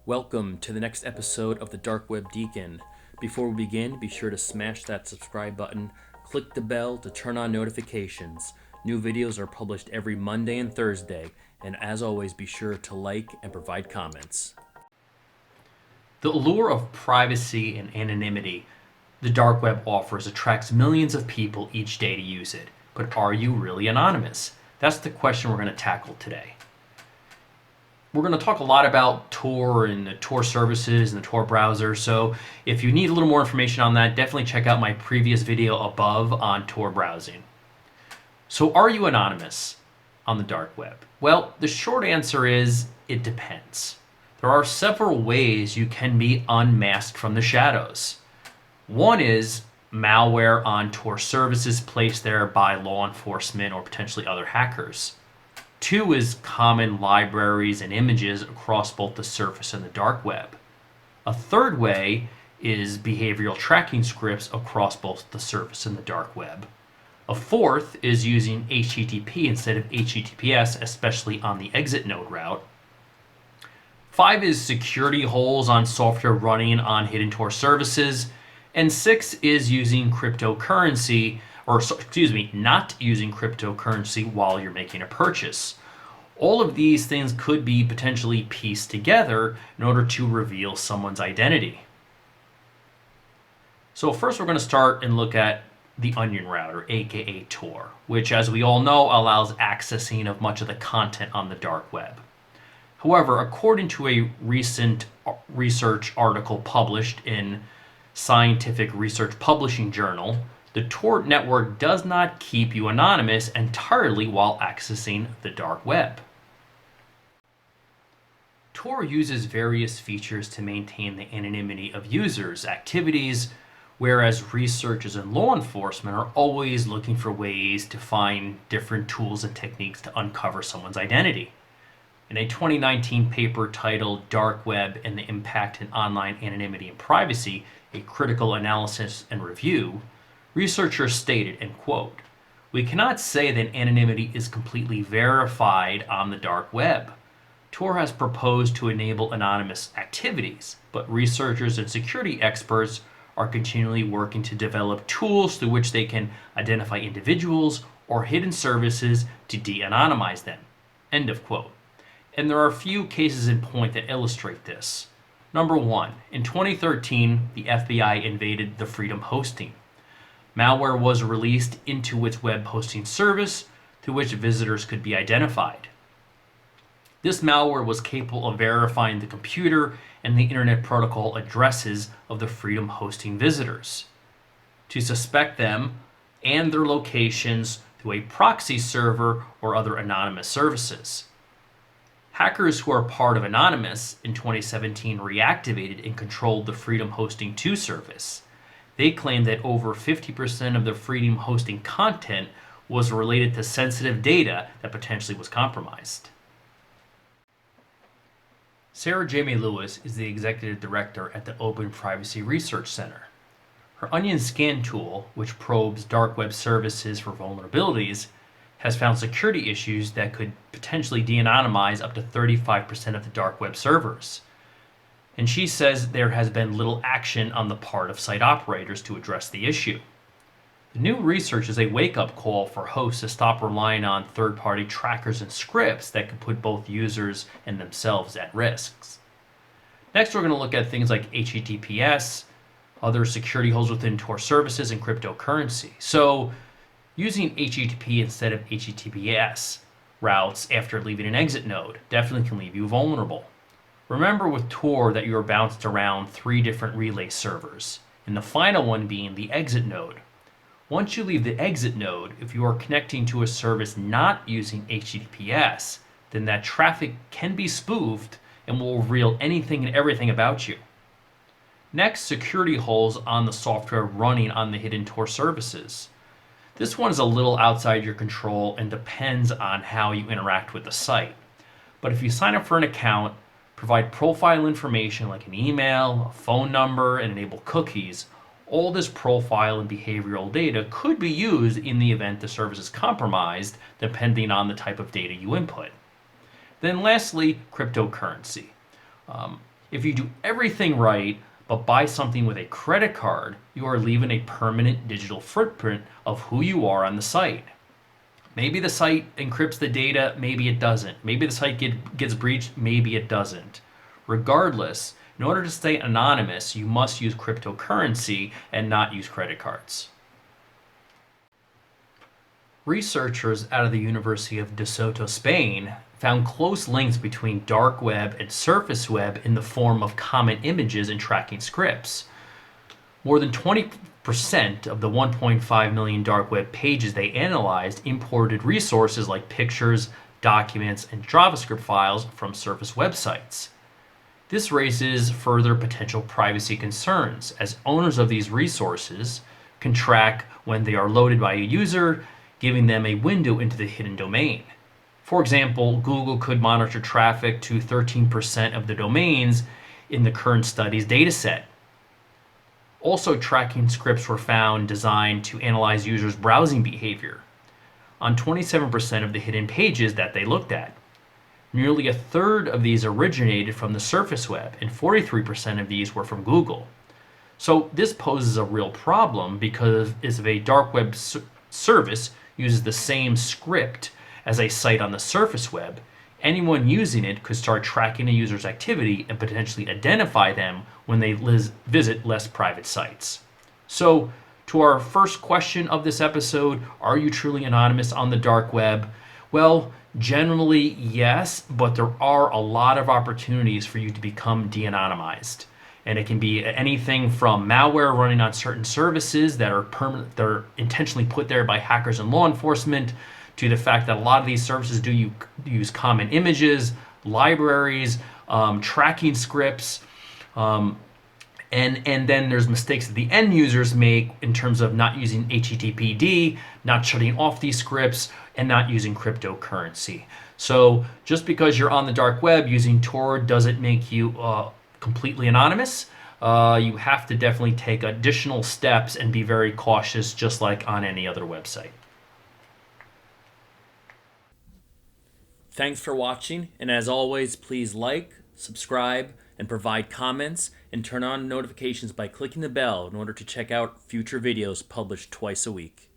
Welcome to the next episode of the Dark Web Deacon. Before we begin, be sure to smash that subscribe button, click the bell to turn on notifications. New videos are published every Monday and Thursday, and as always, be sure to like and provide comments. The allure of privacy and anonymity the dark web offers attracts millions of people each day to use it. But are you really anonymous? That's the question we're going to tackle today. We're going to talk a lot about Tor and the Tor services and the Tor browser. So if you need a little more information on that, definitely check out my previous video above on Tor browsing. So are you anonymous on the dark web? Well, the short answer is it depends. There are several ways you can be unmasked from the shadows. One is malware on Tor services placed there by law enforcement or potentially other hackers. Two is common libraries and images across both the surface and the dark web. A third way is behavioral tracking scripts across both the surface and the dark web. A fourth is using HTTP instead of HTTPS, especially on the exit node route. 5 is security holes on software running on hidden Tor services. And 6 is using cryptocurrency, not using cryptocurrency while you're making a purchase. All of these things could be potentially pieced together in order to reveal someone's identity. So first we're going to start and look at the onion router, aka Tor, which as we all know allows accessing of much of the content on the dark web. However, according to a recent research article published in Scientific Research Publishing Journal, the Tor network does not keep you anonymous entirely while accessing the dark web. Tor uses various features to maintain the anonymity of users' activities, whereas researchers and law enforcement are always looking for ways to find different tools and techniques to uncover someone's identity. In a 2019 paper titled Dark Web and the Impact in Online Anonymity and Privacy, a critical analysis and review, researchers stated, and quote, "We cannot say that anonymity is completely verified on the dark web. Tor has proposed to enable anonymous activities, but researchers and security experts are continually working to develop tools through which they can identify individuals or hidden services to de-anonymize them." End of quote. And there are a few cases in point that illustrate this. Number 1, in 2013, the FBI invaded the Freedom Hosting. Malware was released into its web hosting service through which visitors could be identified. This malware was capable of verifying the computer and the Internet Protocol addresses of the Freedom Hosting visitors to suspect them and their locations through a proxy server or other anonymous services. Hackers who are part of Anonymous in 2017 reactivated and controlled the Freedom Hosting 2 service. They claimed that over 50% of the Freedom Hosting content was related to sensitive data that potentially was compromised. Sarah Jamie Lewis is the executive director at the Open Privacy Research Center. Her Onion Scan tool, which probes dark web services for vulnerabilities, has found security issues that could potentially de-anonymize up to 35% of the dark web servers. And she says there has been little action on the part of site operators to address the issue. The new research is a wake-up call for hosts to stop relying on third-party trackers and scripts that could put both users and themselves at risks. Next, we're going to look at things like HTTPS, other security holes within Tor services, and cryptocurrency. So, using HTTP instead of HTTPS routes after leaving an exit node definitely can leave you vulnerable. Remember with Tor that you are bounced around 3 different relay servers, and the final one being the exit node. Once you leave the exit node, if you are connecting to a service not using HTTPS, then that traffic can be spoofed and will reveal anything and everything about you. Next, security holes on the software running on the hidden Tor services. This one is a little outside your control and depends on how you interact with the site. But if you sign up for an account, provide profile information like an email, a phone number, and enable cookies, all this profile and behavioral data could be used in the event the service is compromised, depending on the type of data you input. Then lastly, cryptocurrency. If you do everything right, but buy something with a credit card, you are leaving a permanent digital footprint of who you are on the site. Maybe the site encrypts the data, maybe it doesn't. Maybe the site gets breached, maybe it doesn't. Regardless, in order to stay anonymous, you must use cryptocurrency and not use credit cards. Researchers out of the University of De Soto, Spain, found close links between dark web and surface web in the form of common images and tracking scripts. More than 20% of the 1.5 million dark web pages they analyzed imported resources like pictures, documents, and JavaScript files from surface websites. This raises further potential privacy concerns, as owners of these resources can track when they are loaded by a user, giving them a window into the hidden domain. For example, Google could monitor traffic to 13% of the domains in the current study's dataset. Also, tracking scripts were found designed to analyze users' browsing behavior on 27% of the hidden pages that they looked at. Nearly a third of these originated from the surface web, and 43% of these were from Google. So this poses a real problem, because if a dark web service uses the same script as a site on the surface web, anyone using it could start tracking a user's activity and potentially identify them when they visit less private sites. So, to our first question of this episode, are you truly anonymous on the dark web? Well, generally, yes, but there are a lot of opportunities for you to become de-anonymized. And it can be anything from malware running on certain services that are intentionally put there by hackers and law enforcement, to the fact that a lot of these services do use common images, libraries, tracking scripts, and then there's mistakes that the end users make in terms of not using HTTPD, not shutting off these scripts, and not using cryptocurrency. So just because you're on the dark web using Tor doesn't make you completely anonymous. You have to definitely take additional steps and be very cautious, just like on any other website. Thanks for watching, and as always, please like, subscribe, and provide comments, and turn on notifications by clicking the bell in order to check out future videos published twice a week.